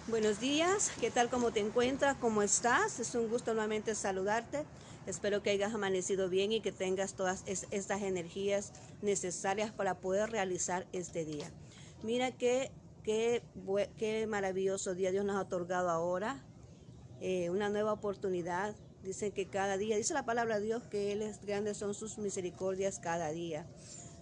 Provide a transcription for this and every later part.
Buenos días, ¿qué tal? ¿Cómo te encuentras? ¿Cómo estás? Es un gusto nuevamente saludarte. Espero que hayas amanecido bien y que tengas todas estas energías necesarias para poder realizar este día. Mira qué maravilloso día Dios nos ha otorgado ahora, una nueva oportunidad. Dicen que cada día, dice la palabra de Dios que Él es grande, son sus misericordias cada día.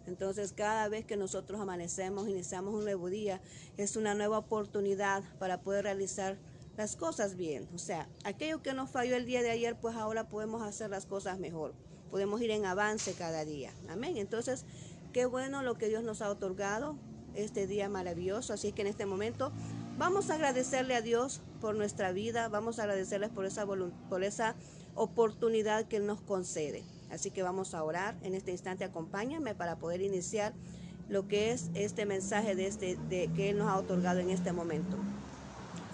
Entonces, cada vez que nosotros amanecemos, iniciamos un nuevo día, es una nueva oportunidad para poder realizar las cosas bien. O sea, aquello que nos falló el día de ayer, pues ahora podemos hacer las cosas mejor. Podemos ir en avance cada día. Amén. Entonces, qué bueno lo que Dios nos ha otorgado, este día maravilloso. Así que en este momento vamos a agradecerle a Dios por nuestra vida. Vamos a agradecerles por esa oportunidad que Él nos concede. Así que vamos a orar. En este instante acompáñame para poder iniciar lo que es este mensaje que Él nos ha otorgado en este momento.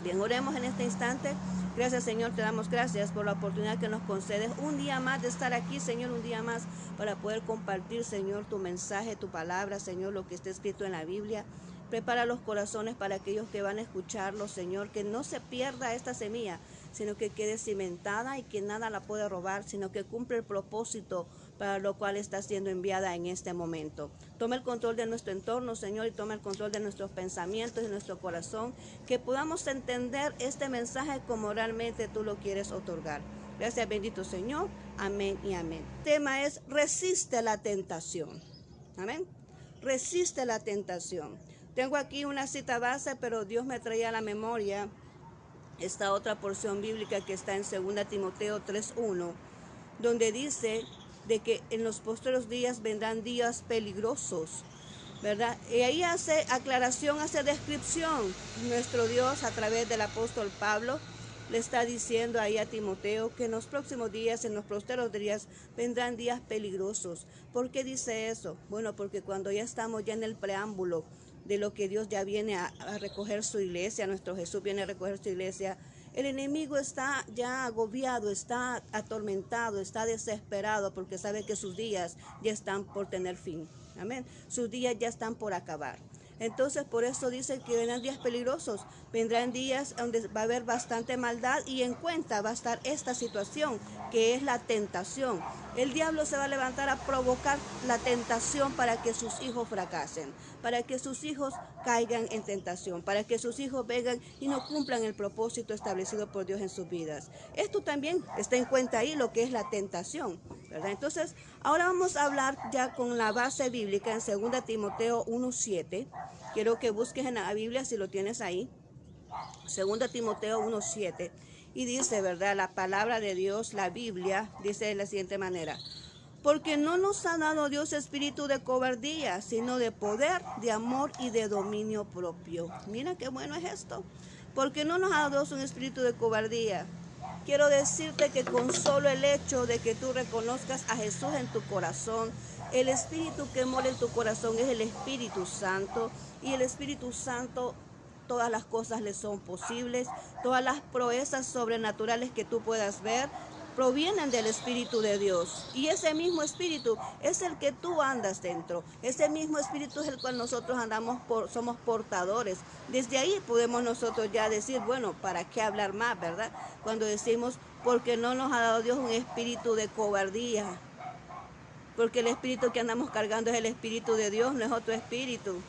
Bien, oremos en este instante. Gracias, Señor, te damos gracias por la oportunidad que nos concedes un día más de estar aquí, Señor, un día más para poder compartir, Señor, tu mensaje, tu palabra, Señor, lo que está escrito en la Biblia. Prepara los corazones para aquellos que van a escucharlo, Señor, que no se pierda esta semilla, sino que quede cimentada y que nada la pueda robar, sino que cumple el propósito para lo cual está siendo enviada en este momento. Toma el control de nuestro entorno, Señor, y toma el control de nuestros pensamientos y nuestro corazón, que podamos entender este mensaje como realmente tú lo quieres otorgar. Gracias, bendito Señor. Amén y amén. El tema es resiste la tentación. Amén. Resiste la tentación. Tengo aquí una cita base, pero Dios me traía a la memoria esta otra porción bíblica que está en 2 Timoteo 3:1, donde dice de que en los postreros días vendrán días peligrosos, ¿verdad? Y ahí hace aclaración, hace descripción. Nuestro Dios, a través del apóstol Pablo, le está diciendo ahí a Timoteo que en los próximos días, en los postreros días, vendrán días peligrosos. ¿Por qué dice eso? Bueno, porque cuando ya estamos ya en el preámbulo de lo que Dios ya viene a recoger su iglesia, nuestro Jesús viene a recoger su iglesia, el enemigo está ya agobiado, está atormentado, está desesperado porque sabe que sus días ya están por tener fin. Amén. Sus días ya están por acabar. Entonces, por eso dice que vendrán días peligrosos, vendrán días donde va a haber bastante maldad y en cuenta va a estar esta situación que es la tentación. El diablo se va a levantar a provocar la tentación para que sus hijos fracasen, para que sus hijos caigan en tentación, para que sus hijos vengan y no cumplan el propósito establecido por Dios en sus vidas. Esto también está en cuenta ahí, lo que es la tentación, ¿verdad? Entonces, ahora vamos a hablar ya con la base bíblica en 2 Timoteo 1:7. Quiero que busques en la Biblia si lo tienes ahí. 2 Timoteo 1:7. Y dice, ¿verdad? La palabra de Dios, la Biblia, dice de la siguiente manera: porque no nos ha dado Dios espíritu de cobardía, sino de poder, de amor y de dominio propio. Mira qué bueno es esto. Porque no nos ha dado Dios un espíritu de cobardía. Quiero decirte que con solo el hecho de que tú reconozcas a Jesús en tu corazón, el espíritu que mora en tu corazón es el Espíritu Santo, y el Espíritu Santo, todas las cosas le son posibles, todas las proezas sobrenaturales que tú puedas ver provienen del Espíritu de Dios, y ese mismo Espíritu es el que tú andas dentro. Ese mismo Espíritu es el cual nosotros somos portadores. Desde ahí podemos nosotros ya decir, bueno, ¿para qué hablar más, verdad? Cuando decimos, porque no nos ha dado Dios un espíritu de cobardía, porque el espíritu que andamos cargando es el Espíritu de Dios, no es otro espíritu.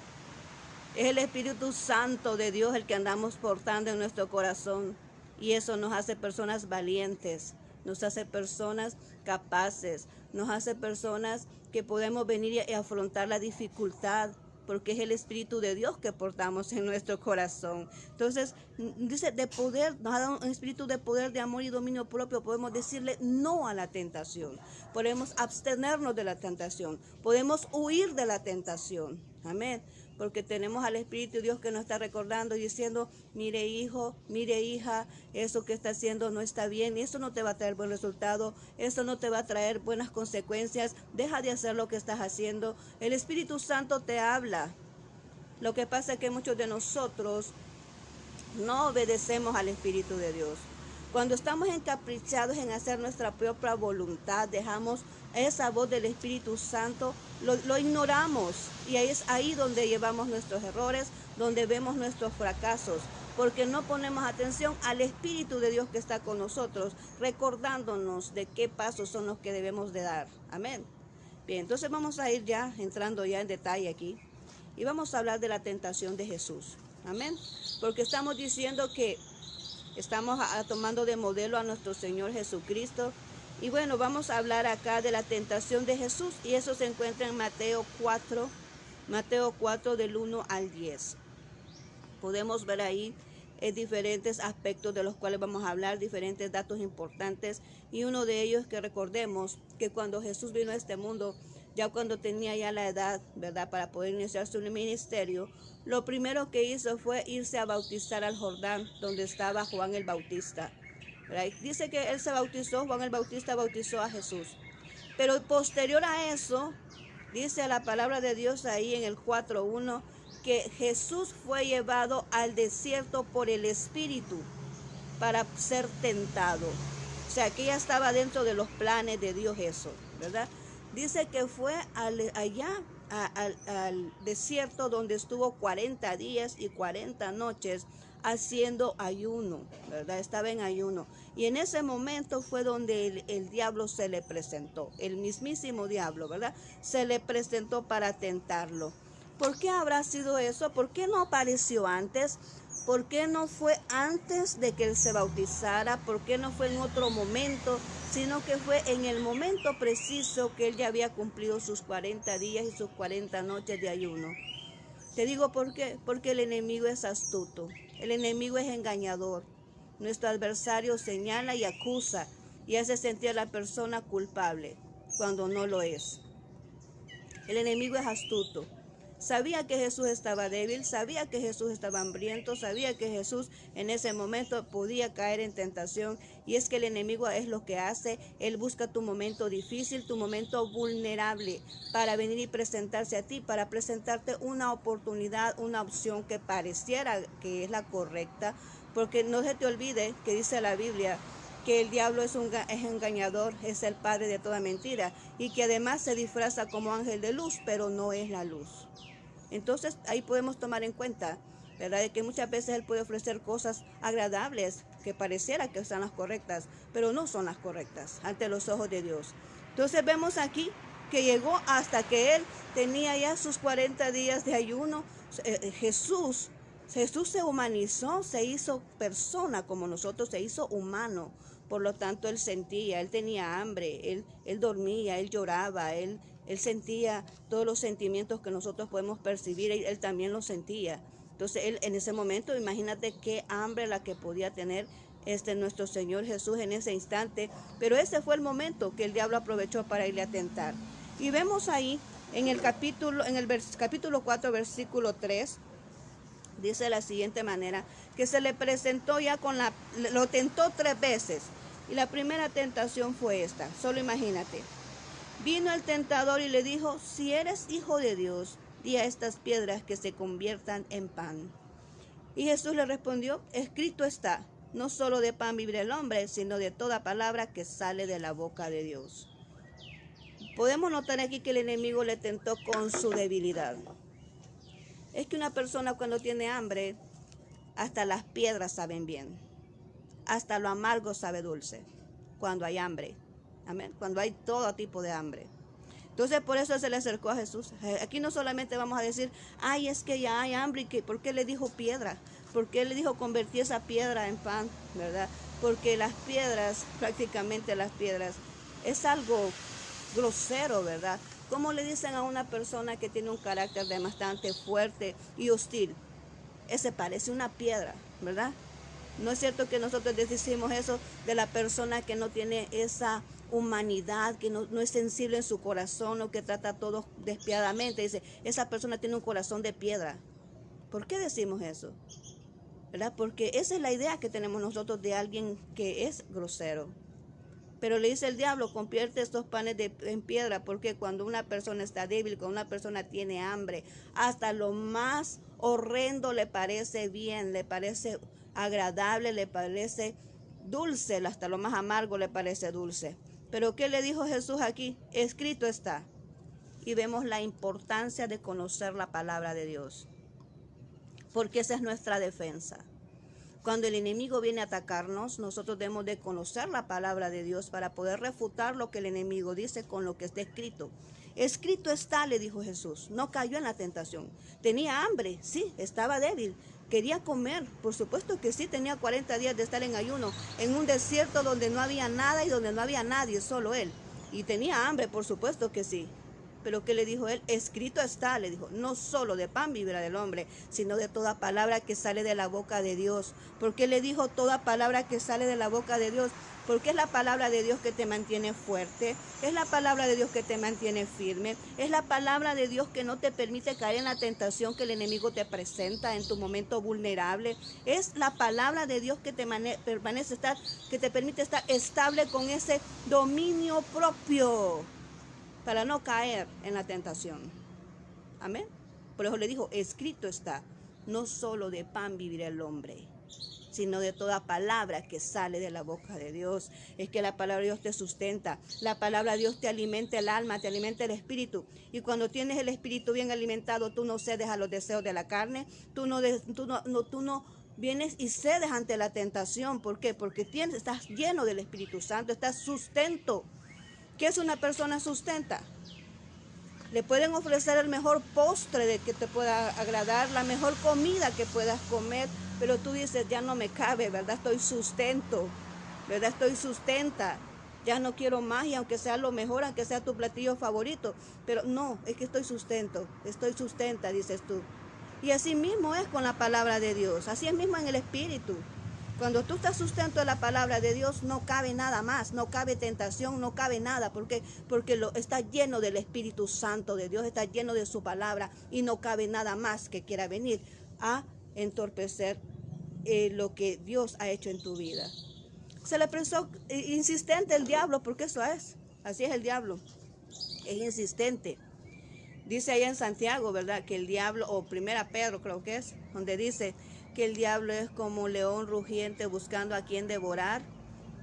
Es el Espíritu Santo de Dios el que andamos portando en nuestro corazón, y eso nos hace personas valientes, nos hace personas capaces, nos hace personas que podemos venir y afrontar la dificultad, porque es el Espíritu de Dios que portamos en nuestro corazón. Entonces, dice de poder, nos ha dado un espíritu de poder, de amor y dominio propio. Podemos decirle no a la tentación, podemos abstenernos de la tentación, podemos huir de la tentación. Amén. Porque tenemos al Espíritu de Dios que nos está recordando y diciendo, mire hijo, mire hija, eso que está haciendo no está bien, y eso no te va a traer buen resultado, eso no te va a traer buenas consecuencias, deja de hacer lo que estás haciendo. El Espíritu Santo te habla. Lo que pasa es que muchos de nosotros no obedecemos al Espíritu de Dios. Cuando estamos encaprichados en hacer nuestra propia voluntad, dejamos esa voz del Espíritu Santo, lo ignoramos, y es ahí donde llevamos nuestros errores, donde vemos nuestros fracasos. porque no ponemos atención al Espíritu de Dios que está con nosotros, recordándonos de qué pasos son los que debemos de dar. Amén. Bien, entonces vamos a ir ya entrando ya en detalle aquí y vamos a hablar de la tentación de Jesús. Amén. Porque estamos diciendo que estamos tomando de modelo a nuestro Señor Jesucristo. Y bueno, vamos a hablar acá de la tentación de Jesús y eso se encuentra en Mateo 4 del 1 al 10. Podemos ver ahí diferentes aspectos de los cuales vamos a hablar, diferentes datos importantes, y uno de ellos que recordemos que cuando Jesús vino a este mundo, ya cuando tenía ya la edad, ¿verdad?, para poder iniciar su ministerio, lo primero que hizo fue irse a bautizar al Jordán, donde estaba Juan el Bautista. ¿Verdad? Dice que él se bautizó, Juan el Bautista bautizó a Jesús. Pero posterior a eso, dice la palabra de Dios ahí en el 4:1, que Jesús fue llevado al desierto por el Espíritu para ser tentado. O sea, que ya estaba dentro de los planes de Dios eso, ¿verdad? Dice que fue allá al desierto donde estuvo 40 días y 40 noches haciendo ayuno, ¿verdad? Estaba en ayuno. Y en ese momento fue donde el diablo se le presentó, el mismísimo diablo, ¿verdad? Se le presentó para tentarlo. ¿Por qué habrá sido eso? ¿Por qué no apareció antes? ¿Por qué no fue antes de que él se bautizara? ¿Por qué no fue en otro momento? Sino que fue en el momento preciso que él ya había cumplido sus 40 días y sus 40 noches de ayuno. Te digo por qué, porque el enemigo es astuto, el enemigo es engañador. Nuestro adversario señala y acusa y hace sentir a la persona culpable cuando no lo es. El enemigo es astuto. Sabía que Jesús estaba débil, sabía que Jesús estaba hambriento, sabía que Jesús en ese momento podía caer en tentación. Y es que el enemigo es lo que hace, él busca tu momento difícil, tu momento vulnerable para venir y presentarse a ti, para presentarte una oportunidad, una opción que pareciera que es la correcta. Porque no se te olvide que dice la Biblia que el diablo es engañador, es el padre de toda mentira y que además se disfraza como ángel de luz, pero no es la luz. Entonces ahí podemos tomar en cuenta, ¿verdad?, de que muchas veces él puede ofrecer cosas agradables que pareciera que son las correctas, pero no son las correctas ante los ojos de Dios. Entonces vemos aquí que llegó hasta que él tenía ya sus 40 días de ayuno. Jesús se humanizó, se hizo persona como nosotros, se hizo humano. Por lo tanto, él sentía, él tenía hambre, él dormía, él lloraba, él sentía todos los sentimientos que nosotros podemos percibir, él también los sentía. Entonces, él en ese momento, imagínate qué hambre la que podía tener nuestro Señor Jesús en ese instante. Pero ese fue el momento que el diablo aprovechó para irle a tentar. Y vemos ahí en el capítulo 4, versículo 3, dice de la siguiente manera, que se le presentó ya lo tentó 3 veces. Y la primera tentación fue esta, solo imagínate. Vino el tentador y le dijo, si eres hijo de Dios, di a estas piedras que se conviertan en pan. Y Jesús le respondió, escrito está, no solo de pan vivirá el hombre, sino de toda palabra que sale de la boca de Dios. Podemos notar aquí que el enemigo le tentó con su debilidad. Es que una persona cuando tiene hambre, hasta las piedras saben bien. Hasta lo amargo sabe dulce, cuando hay hambre. Amén. Cuando hay todo tipo de hambre. Entonces por eso se le acercó a Jesús. Aquí no solamente vamos a decir, ay, es que ya hay hambre, y ¿por qué le dijo piedra? ¿Por qué le dijo convertir esa piedra en pan? ¿Verdad? Porque las piedras, prácticamente las piedras, es algo grosero, ¿verdad? ¿Cómo le dicen a una persona que tiene un carácter bastante fuerte y hostil? Ese parece una piedra, ¿verdad? No es cierto que nosotros decimos eso de la persona que no tiene esa humanidad, que no es sensible en su corazón o que trata a todos despiadadamente. Dice, esa persona tiene un corazón de piedra. ¿Por qué decimos eso? ¿Verdad? Porque esa es la idea que tenemos nosotros de alguien que es grosero. Pero le dice el diablo, convierte estos panes en piedra, porque cuando una persona está débil, cuando una persona tiene hambre, hasta lo más horrendo le parece bien, le parece agradable, le parece dulce, hasta lo más amargo le parece dulce. Pero ¿qué le dijo Jesús aquí? Escrito está. Y vemos la importancia de conocer la palabra de Dios, porque esa es nuestra defensa. Cuando el enemigo viene a atacarnos, nosotros debemos de conocer la palabra de Dios para poder refutar lo que el enemigo dice con lo que está escrito. Escrito está, le dijo Jesús. No cayó en la tentación. Tenía hambre, sí, estaba débil. Quería comer, por supuesto que sí, tenía 40 días de estar en ayuno, en un desierto donde no había nada y donde no había nadie, solo él. Y tenía hambre, por supuesto que sí. Pero ¿qué le dijo él? Escrito está, le dijo, no solo de pan vivirá el hombre, sino de toda palabra que sale de la boca de Dios. ¿Por qué le dijo toda palabra que sale de la boca de Dios? Porque es la palabra de Dios que te mantiene fuerte, es la palabra de Dios que te mantiene firme, es la palabra de Dios que no te permite caer en la tentación que el enemigo te presenta en tu momento vulnerable. Es la palabra de Dios que te permanece estar, que te permite estar estable con ese dominio propio, para no caer en la tentación. Amén. Por eso le dijo, escrito está, no solo de pan vivirá el hombre, sino de toda palabra que sale de la boca de Dios. Es que la palabra de Dios te sustenta, la palabra de Dios te alimenta el alma, te alimenta el espíritu. Y cuando tienes el espíritu bien alimentado, tú no cedes a los deseos de la carne, tú no vienes y cedes ante la tentación. ¿Por qué? Porque estás lleno del Espíritu Santo, estás sustento. ¿Qué es una persona sustenta? Le pueden ofrecer el mejor postre de que te pueda agradar, la mejor comida que puedas comer, pero tú dices, ya no me cabe, ¿verdad? Estoy sustento, ¿verdad? Estoy sustenta, ya no quiero más, y aunque sea lo mejor, aunque sea tu platillo favorito, pero no, es que estoy sustenta, dices tú. Y así mismo es con la palabra de Dios, así es mismo en el Espíritu. Cuando tú estás sustento de la palabra de Dios, no cabe nada más, no cabe tentación, no cabe nada. ¿Por qué? Porque está lleno del Espíritu Santo de Dios, está lleno de su palabra y no cabe nada más que quiera venir a entorpecer lo que Dios ha hecho en tu vida. Se le pensó insistente el diablo, porque eso es, así es el diablo, es insistente. Dice allá en Santiago, ¿verdad? Que el diablo, o Primera Pedro creo que es, donde dice que el diablo es como un león rugiente buscando a quien devorar.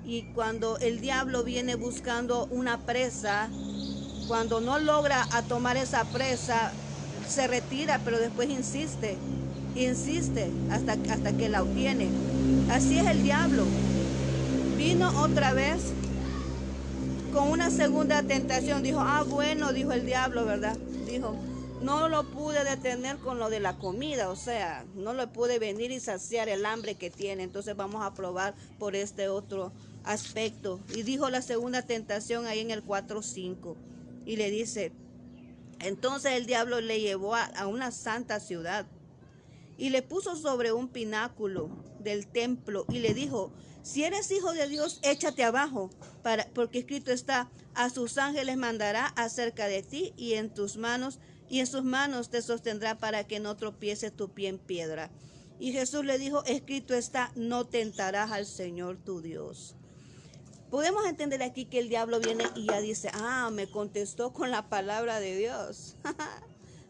Y cuando el diablo viene buscando una presa, cuando no logra a tomar esa presa, se retira, pero después insiste hasta que la obtiene. Así es el diablo. Vino otra vez con una segunda tentación. Dijo, bueno, dijo el diablo, ¿verdad? Dijo, no lo pude detener con lo de la comida, o sea, no le pude venir y saciar el hambre que tiene, entonces vamos a probar por este otro aspecto. Y dijo la segunda tentación ahí en el 4:5, y le dice, entonces el diablo le llevó a una santa ciudad y le puso sobre un pináculo del templo y le dijo, si eres hijo de Dios, échate abajo, porque escrito está, a sus ángeles mandará acerca de ti y en sus manos te sostendrá para que no tropiece tu pie en piedra. Y Jesús le dijo, escrito está, no tentarás al Señor tu Dios. Podemos entender aquí que el diablo viene y ya dice, me contestó con la palabra de Dios.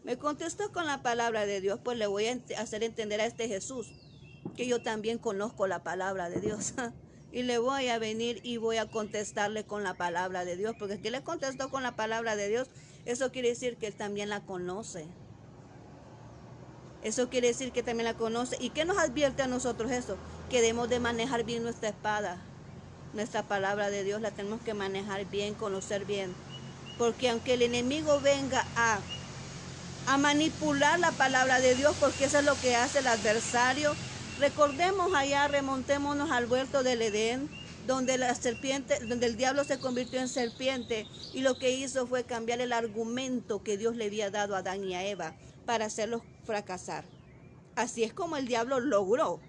Me contestó con la palabra de Dios, pues le voy a hacer entender a este Jesús que yo también conozco la palabra de Dios. Y le voy a venir y voy a contestarle con la palabra de Dios, porque si le contestó con la palabra de Dios, eso quiere decir que él también la conoce. Eso quiere decir que también la conoce. ¿Y qué nos advierte a nosotros eso? Que debemos de manejar bien nuestra espada. Nuestra palabra de Dios la tenemos que manejar bien, conocer bien. Porque aunque el enemigo venga a manipular la palabra de Dios, porque eso es lo que hace el adversario. Recordemos allá, remontémonos al huerto del Edén, donde la serpiente, donde el diablo se convirtió en serpiente y lo que hizo fue cambiar el argumento que Dios le había dado a Adán y a Eva para hacerlos fracasar. Así es como el diablo logró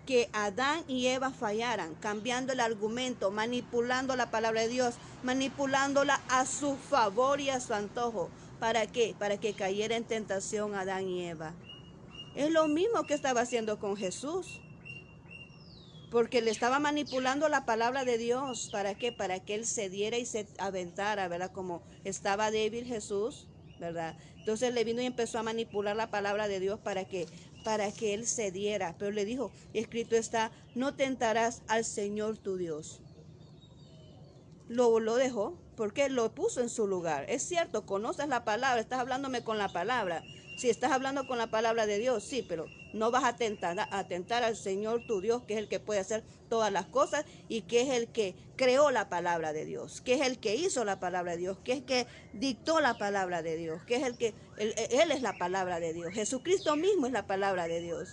que Adán y Eva fallaran, cambiando el argumento, manipulando la palabra de Dios, manipulándola a su favor y a su antojo. ¿Para qué? Para que cayera en tentación Adán y Eva. Es lo mismo que estaba haciendo con Jesús, porque le estaba manipulando la palabra de Dios. ¿Para qué? Para que él cediera y se aventara, ¿verdad? Como estaba débil Jesús, ¿verdad? Entonces le vino y empezó a manipular la palabra de Dios para que él cediera. Pero le dijo, escrito está, no tentarás al Señor tu Dios. Lo dejó porque lo puso en su lugar. Es cierto, conoces la palabra, estás hablándome con la palabra. Si estás hablando con la palabra de Dios, sí, pero no vas a tentar al Señor tu Dios, que es el que puede hacer todas las cosas y que es el que creó la palabra de Dios, que es el que hizo la palabra de Dios, que es el que dictó la palabra de Dios, que es Él es la palabra de Dios. Jesucristo mismo es la palabra de Dios.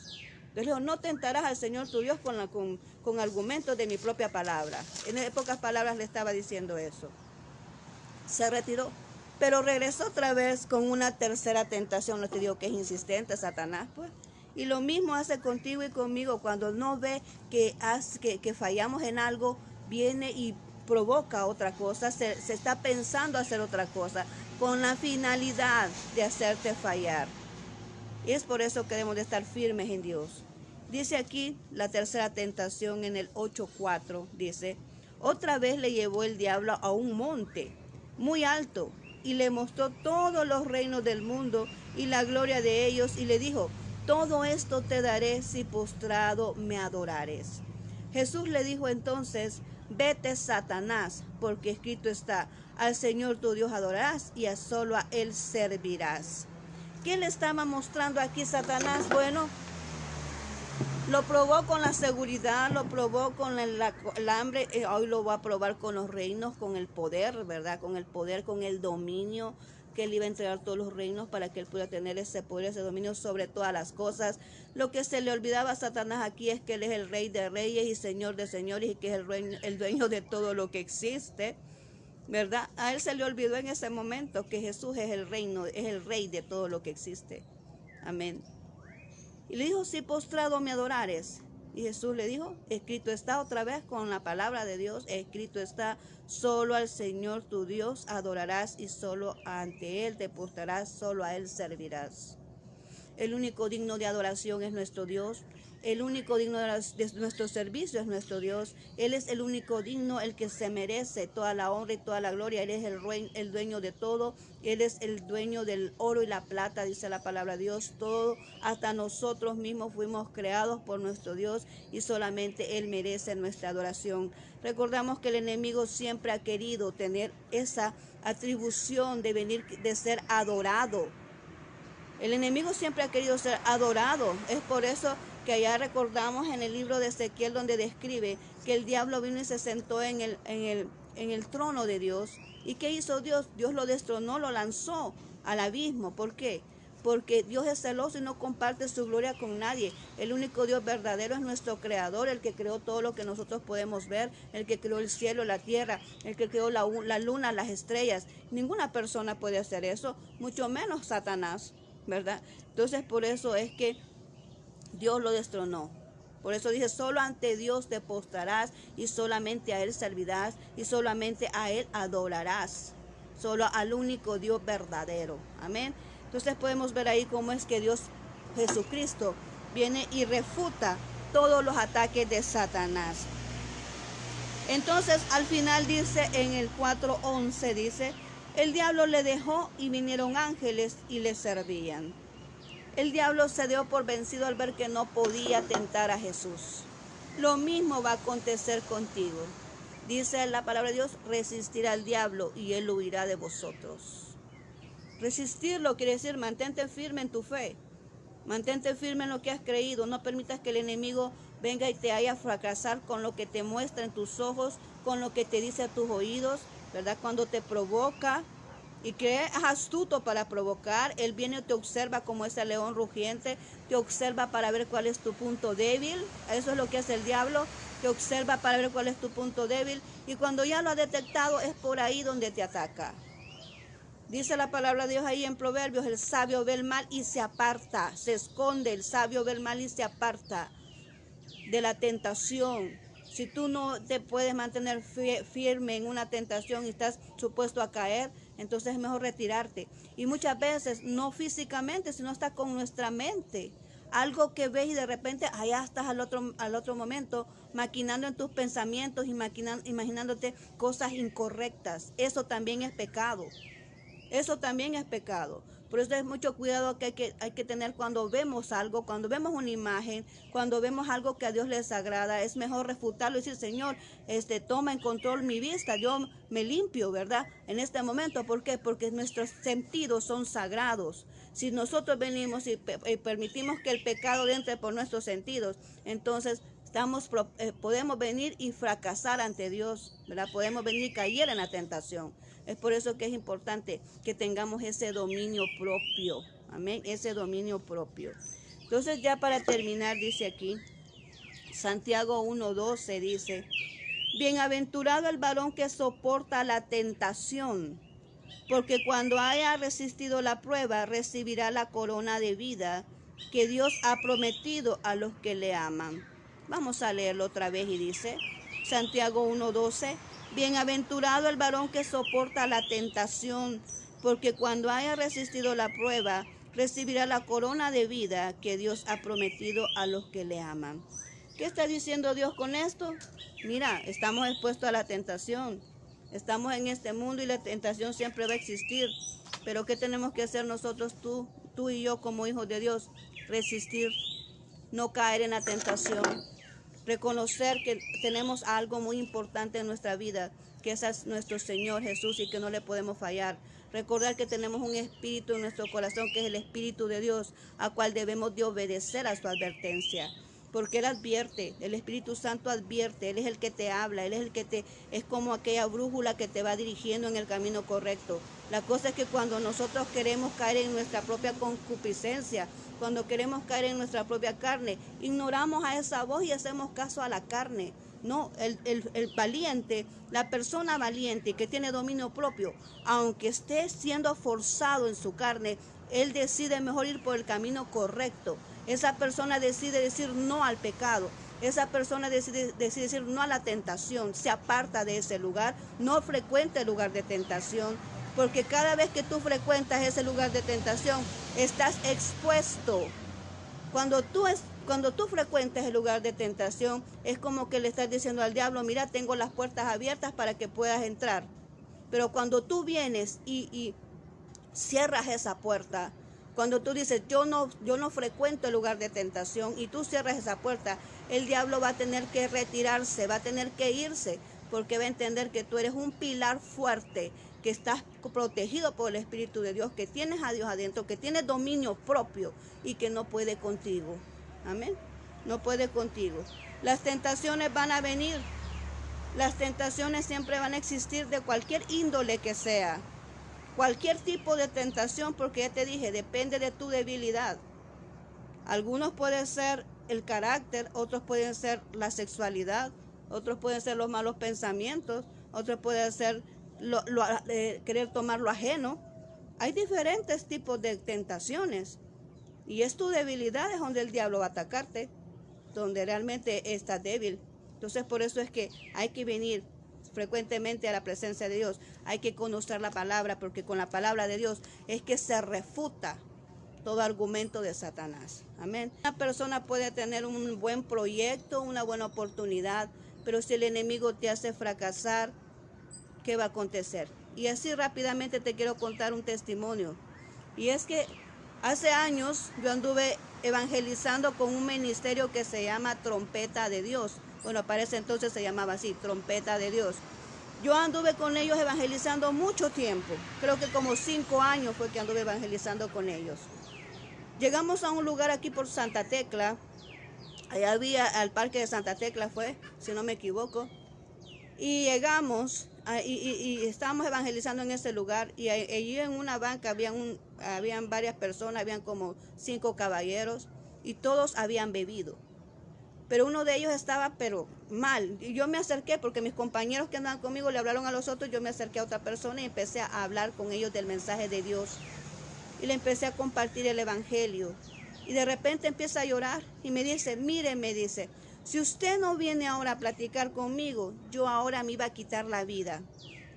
Entonces dijo, no tentarás al Señor tu Dios con argumentos de mi propia palabra. En pocas palabras le estaba diciendo eso. Se retiró. Pero regresó otra vez con una tercera tentación. No te digo que es insistente Satanás, pues. Y lo mismo hace contigo y conmigo. Cuando no ve que fallamos en algo, viene y provoca otra cosa. Se está pensando hacer otra cosa con la finalidad de hacerte fallar. Y es por eso que debemos de estar firmes en Dios. Dice aquí la tercera tentación en el 8:4. Dice, otra vez le llevó el diablo a un monte muy alto y le mostró todos los reinos del mundo y la gloria de ellos y le dijo, todo esto te daré si postrado me adorares. Jesús le dijo entonces, vete Satanás, porque escrito está, al Señor tu Dios adorarás y a solo a Él servirás. ¿Qué le estaba mostrando aquí Satanás? Bueno, lo probó con la seguridad, lo probó con el hambre, hoy lo va a probar con los reinos, con el poder, ¿verdad? Con el poder, con el dominio, que él iba a entregar todos los reinos para que él pudiera tener ese poder, ese dominio sobre todas las cosas. Lo que se le olvidaba a Satanás aquí es que él es el rey de reyes y señor de señores y que es el dueño de todo lo que existe, ¿verdad? A él se le olvidó en ese momento que Jesús es el reino, es el rey de todo lo que existe. Amén. Y le dijo, si postrado me adorares. Y Jesús le dijo, escrito está otra vez con la palabra de Dios, escrito está, solo al Señor tu Dios adorarás y solo ante Él te postrarás, solo a Él servirás. El único digno de adoración es nuestro Dios. El único digno de nuestro servicio es nuestro Dios. Él es el único digno, el que se merece toda la honra y toda la gloria. Él es el dueño de todo. Él es el dueño del oro y la plata, dice la palabra de Dios. Todo, hasta nosotros mismos fuimos creados por nuestro Dios y solamente Él merece nuestra adoración. Recordamos que el enemigo siempre ha querido tener esa atribución de ser adorado. El enemigo siempre ha querido ser adorado. Es por eso que allá recordamos en el libro de Ezequiel donde describe que el diablo vino y se sentó en el trono de Dios. ¿Y qué hizo Dios? Dios lo destronó, lo lanzó al abismo. ¿Por qué? Porque Dios es celoso y no comparte su gloria con nadie. El único Dios verdadero es nuestro creador, el que creó todo lo que nosotros podemos ver, el que creó el cielo, la tierra, el que creó la luna, las estrellas. Ninguna persona puede hacer eso, mucho menos Satanás, ¿verdad? Entonces por eso es que Dios lo destronó. Por eso dice, solo ante Dios te postrarás y solamente a Él servirás y solamente a Él adorarás. Solo al único Dios verdadero. Amén. Entonces podemos ver ahí cómo es que Dios Jesucristo viene y refuta todos los ataques de Satanás. Entonces al final dice en el 4:11 dice, el diablo le dejó y vinieron ángeles y le servían. El diablo se dio por vencido al ver que no podía tentar a Jesús. Lo mismo va a acontecer contigo. Dice la palabra de Dios, resistir al diablo y él huirá de vosotros. Resistirlo quiere decir mantente firme en tu fe. Mantente firme en lo que has creído. No permitas que el enemigo venga y te haga fracasar con lo que te muestra en tus ojos, con lo que te dice a tus oídos, ¿verdad? Cuando te provoca y que es astuto para provocar, él viene y te observa como ese león rugiente, te observa para ver cuál es tu punto débil. Eso es lo que hace el diablo, te observa para ver cuál es tu punto débil y cuando ya lo ha detectado es por ahí donde te ataca. Dice la palabra de Dios ahí en Proverbios, el sabio ve el mal y se aparta, se esconde, el sabio ve el mal y se aparta de la tentación. Si tú no te puedes mantener firme en una tentación y estás supuesto a caer, entonces es mejor retirarte. Y muchas veces, no físicamente, sino está con nuestra mente. Algo que ves y de repente allá estás al otro momento maquinando en tus pensamientos, imaginándote cosas incorrectas. Eso también es pecado. Eso también es pecado. Por eso es mucho cuidado que hay que tener cuando vemos algo, cuando vemos una imagen, cuando vemos algo que a Dios les agrada. Es mejor refutarlo y decir, Señor, toma en control mi vista, yo me limpio, ¿verdad? En este momento, ¿por qué? Porque nuestros sentidos son sagrados. Si nosotros venimos y permitimos que el pecado entre por nuestros sentidos, entonces podemos venir y fracasar ante Dios, ¿verdad? Podemos venir y caer en la tentación. Es por eso que es importante que tengamos ese dominio propio. Amén, ese dominio propio. Entonces ya para terminar dice aquí, Santiago 1:12 dice, bienaventurado el varón que soporta la tentación, porque cuando haya resistido la prueba, recibirá la corona de vida que Dios ha prometido a los que le aman. Vamos a leerlo otra vez y dice, Santiago 1:12, bienaventurado el varón que soporta la tentación, porque cuando haya resistido la prueba, recibirá la corona de vida que Dios ha prometido a los que le aman. ¿Qué está diciendo Dios con esto? Mira, estamos expuestos a la tentación. Estamos en este mundo y la tentación siempre va a existir. Pero ¿qué tenemos que hacer nosotros, tú y yo como hijos de Dios? Resistir, no caer en la tentación. Reconocer que tenemos algo muy importante en nuestra vida, que ese es nuestro Señor Jesús y que no le podemos fallar. Recordar que tenemos un espíritu en nuestro corazón, que es el Espíritu de Dios, a cual debemos de obedecer a su advertencia. Porque Él advierte, el Espíritu Santo advierte, Él es el que te habla, Él es el que es como aquella brújula que te va dirigiendo en el camino correcto. La cosa es que cuando nosotros queremos caer en nuestra propia concupiscencia, cuando queremos caer en nuestra propia carne, ignoramos a esa voz y hacemos caso a la carne. No, el valiente, la persona valiente que tiene dominio propio, aunque esté siendo forzado en su carne, él decide mejor ir por el camino correcto. Esa persona decide decir no al pecado. Esa persona decide decir no a la tentación. Se aparta de ese lugar, no frecuenta el lugar de tentación. Porque cada vez que tú frecuentas ese lugar de tentación, estás expuesto. Cuando tú frecuentas el lugar de tentación, es como que le estás diciendo al diablo, mira, tengo las puertas abiertas para que puedas entrar. Pero cuando tú vienes y cierras esa puerta, cuando tú dices, yo no frecuento el lugar de tentación, y tú cierras esa puerta, el diablo va a tener que retirarse, va a tener que irse, porque va a entender que tú eres un pilar fuerte, que estás protegido por el Espíritu de Dios, que tienes a Dios adentro, que tienes dominio propio y que no puede contigo. Amén. No puede contigo. Las tentaciones van a venir. Las tentaciones siempre van a existir de cualquier índole que sea. Cualquier tipo de tentación, porque ya te dije, depende de tu debilidad. Algunos pueden ser el carácter, otros pueden ser la sexualidad, otros pueden ser los malos pensamientos, otros pueden ser querer tomar lo ajeno. Hay diferentes tipos de tentaciones y es tu debilidad es donde el diablo va a atacarte, donde realmente estás débil. Entonces por eso es que hay que venir frecuentemente a la presencia de Dios. Hay que conocer la palabra, porque con la palabra de Dios es que se refuta todo argumento de Satanás. Amén. Una persona puede tener un buen proyecto, una buena oportunidad, pero si el enemigo te hace fracasar, ¿qué va a acontecer? Y así rápidamente te quiero contar un testimonio. Y es que hace años yo anduve evangelizando con un ministerio que se llama Trompeta de Dios. Bueno, para ese entonces se llamaba así, Trompeta de Dios. Yo anduve con ellos evangelizando mucho tiempo. Creo que como 5 años fue que anduve evangelizando con ellos. Llegamos a un lugar aquí por Santa Tecla. Allá había, al parque de Santa Tecla fue, si no me equivoco. Y llegamos y estábamos evangelizando en ese lugar. Y allí en una banca habían varias personas, habían como 5 caballeros. Y todos habían bebido. Pero uno de ellos estaba pero mal, y yo me acerqué porque mis compañeros que andaban conmigo le hablaron a los otros. Yo me acerqué a otra persona y empecé a hablar con ellos del mensaje de Dios, y le empecé a compartir el evangelio, y de repente empieza a llorar y me dice, mire, me dice, si usted no viene ahora a platicar conmigo, yo ahora me iba a quitar la vida.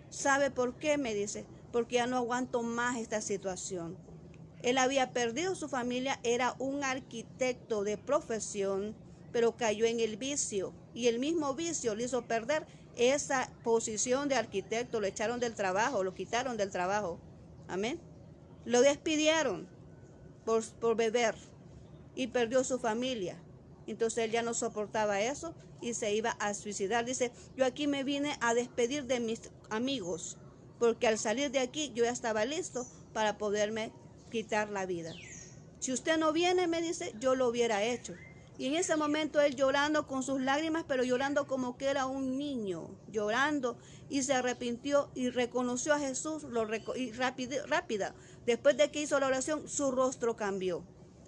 ¿Sabe por qué? Me dice, porque ya no aguanto más esta situación. Él había perdido su familia, era un arquitecto de profesión, pero cayó en el vicio, y el mismo vicio le hizo perder esa posición de arquitecto. Lo echaron del trabajo, lo quitaron del trabajo. Amén. Lo despidieron por beber y perdió su familia. Entonces él ya no soportaba eso y se iba a suicidar. Dice, yo aquí me vine a despedir de mis amigos, porque al salir de aquí yo ya estaba listo para poderme quitar la vida. Si usted no viene, me dice, yo lo hubiera hecho. Y en ese momento él llorando con sus lágrimas, pero llorando como que era un niño, llorando, y se arrepintió y reconoció a Jesús y rápida. Después de que hizo la oración, su rostro cambió.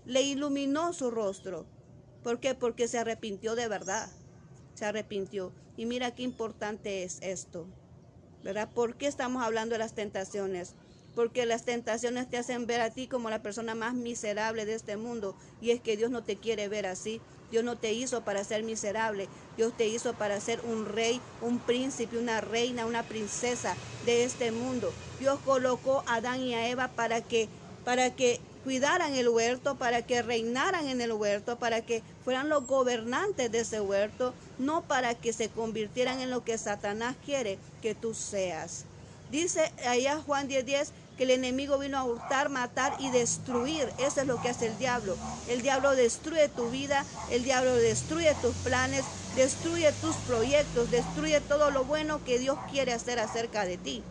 Le iluminó su rostro. ¿Por qué? Porque se arrepintió de verdad. Se arrepintió. Y mira qué importante es esto, ¿verdad? ¿Por qué estamos hablando de las tentaciones? Porque las tentaciones te hacen ver a ti como la persona más miserable de este mundo. Y es que Dios no te quiere ver así. Dios no te hizo para ser miserable. Dios te hizo para ser un rey, un príncipe, una reina, una princesa de este mundo. Dios colocó a Adán y a Eva para que cuidaran el huerto, para que reinaran en el huerto, para que fueran los gobernantes de ese huerto, no para que se convirtieran en lo que Satanás quiere que tú seas. Dice allá Juan 10:10 que el enemigo vino a hurtar, matar y destruir. Eso es lo que hace el diablo. El diablo destruye tu vida, el diablo destruye tus planes, destruye tus proyectos, destruye todo lo bueno que Dios quiere hacer acerca de ti.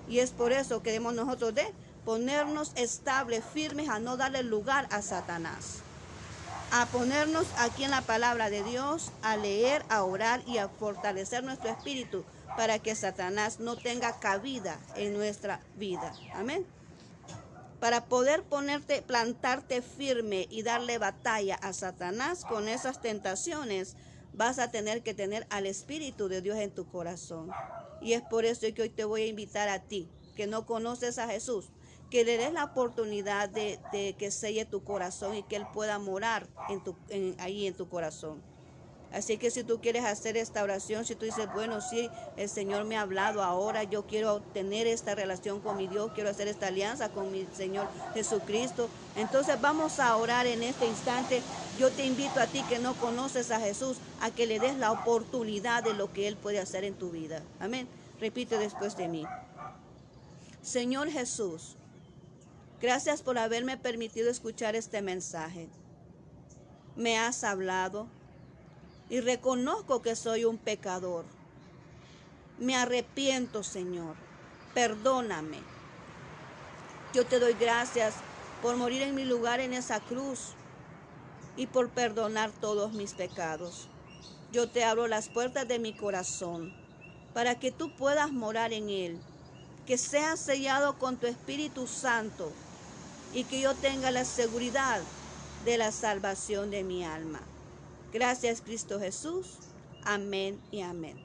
Y es por eso que debemos nosotros de ponernos estables, firmes, a no darle lugar a Satanás. A ponernos aquí en la palabra de Dios, a leer, a orar y a fortalecer nuestro espíritu para que Satanás no tenga cabida en nuestra vida. Amén. Para poder plantarte firme y darle batalla a Satanás con esas tentaciones, vas a tener que tener al Espíritu de Dios en tu corazón. Y es por eso que hoy te voy a invitar a ti, que no conoces a Jesús, que le des la oportunidad de que selle tu corazón y que Él pueda morar ahí en tu corazón. Así que si tú quieres hacer esta oración, si tú dices, bueno, sí, el Señor me ha hablado ahora, yo quiero tener esta relación con mi Dios, quiero hacer esta alianza con mi Señor Jesucristo, entonces vamos a orar en este instante. Yo te invito a ti que no conoces a Jesús, a que le des la oportunidad de lo que Él puede hacer en tu vida. Amén. Repite después de mí. Señor Jesús, gracias por haberme permitido escuchar este mensaje. Me has hablado y reconozco que soy un pecador. Me arrepiento, Señor. Perdóname. Yo te doy gracias por morir en mi lugar en esa cruz y por perdonar todos mis pecados. Yo te abro las puertas de mi corazón para que tú puedas morar en él, que sea sellado con tu Espíritu Santo y que yo tenga la seguridad de la salvación de mi alma. Gracias, Cristo Jesús. Amén y amén.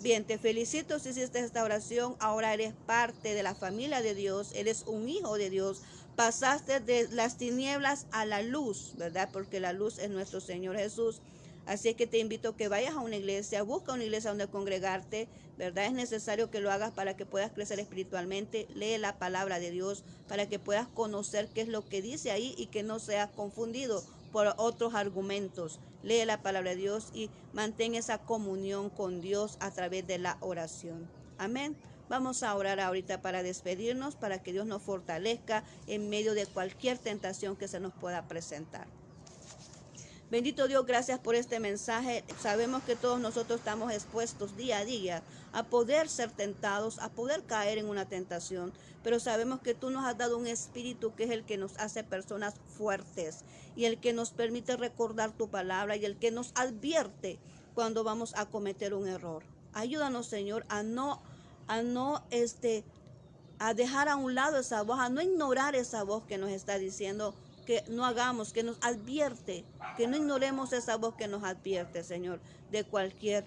Bien, te felicito si hiciste esta oración. Ahora eres parte de la familia de Dios. Eres un hijo de Dios. Pasaste de las tinieblas a la luz, ¿verdad? Porque la luz es nuestro Señor Jesús. Así que te invito a que vayas a una iglesia, busca una iglesia donde congregarte, ¿verdad? Es necesario que lo hagas para que puedas crecer espiritualmente. Lee la palabra de Dios para que puedas conocer qué es lo que dice ahí y que no seas confundido por otros argumentos. Lee la palabra de Dios y mantén esa comunión con Dios a través de la oración. Amén. Vamos a orar ahorita para despedirnos, para que Dios nos fortalezca en medio de cualquier tentación que se nos pueda presentar. Bendito Dios, gracias por este mensaje. Sabemos que todos nosotros estamos expuestos día a día a poder ser tentados, a poder caer en una tentación, pero sabemos que tú nos has dado un espíritu que es el que nos hace personas fuertes y el que nos permite recordar tu palabra y el que nos advierte cuando vamos a cometer un error. Ayúdanos, Señor, a dejar a un lado esa voz, a no ignorar esa voz que nos está diciendo que no hagamos, que nos advierte, que no ignoremos esa voz que nos advierte, Señor, de cualquier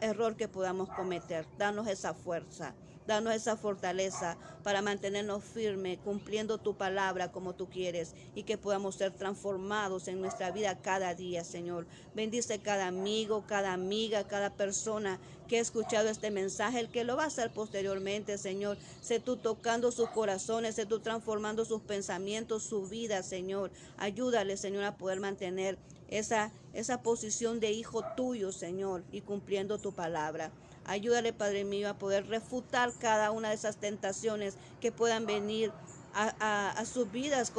error que podamos cometer. Danos esa fuerza, danos esa fortaleza para mantenernos firmes, cumpliendo tu palabra como tú quieres y que podamos ser transformados en nuestra vida cada día, Señor. Bendice cada amigo, cada amiga, cada persona que ha escuchado este mensaje, el que lo va a hacer posteriormente, Señor. Sé tú tocando sus corazones, sé tú transformando sus pensamientos, su vida, Señor. Ayúdale, Señor, a poder mantener esa posición de hijo tuyo, Señor, y cumpliendo tu palabra. Ayúdale, Padre mío, a poder refutar cada una de esas tentaciones que puedan venir a sus vidas,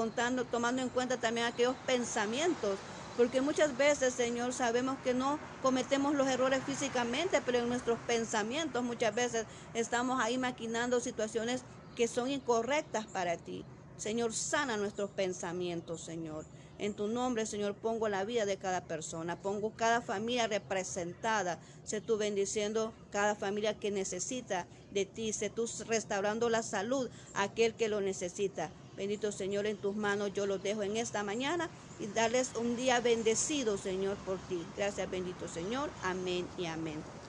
tomando en cuenta también aquellos pensamientos. Porque muchas veces, Señor, sabemos que no cometemos los errores físicamente, pero en nuestros pensamientos muchas veces estamos ahí maquinando situaciones que son incorrectas para ti. Señor, sana nuestros pensamientos, Señor. En tu nombre, Señor, pongo la vida de cada persona, pongo cada familia representada. Sé tú bendiciendo cada familia que necesita de ti, sé tú restaurando la salud a aquel que lo necesita. Bendito Señor, en tus manos yo los dejo en esta mañana y darles un día bendecido, Señor, por ti. Gracias, bendito Señor. Amén y amén.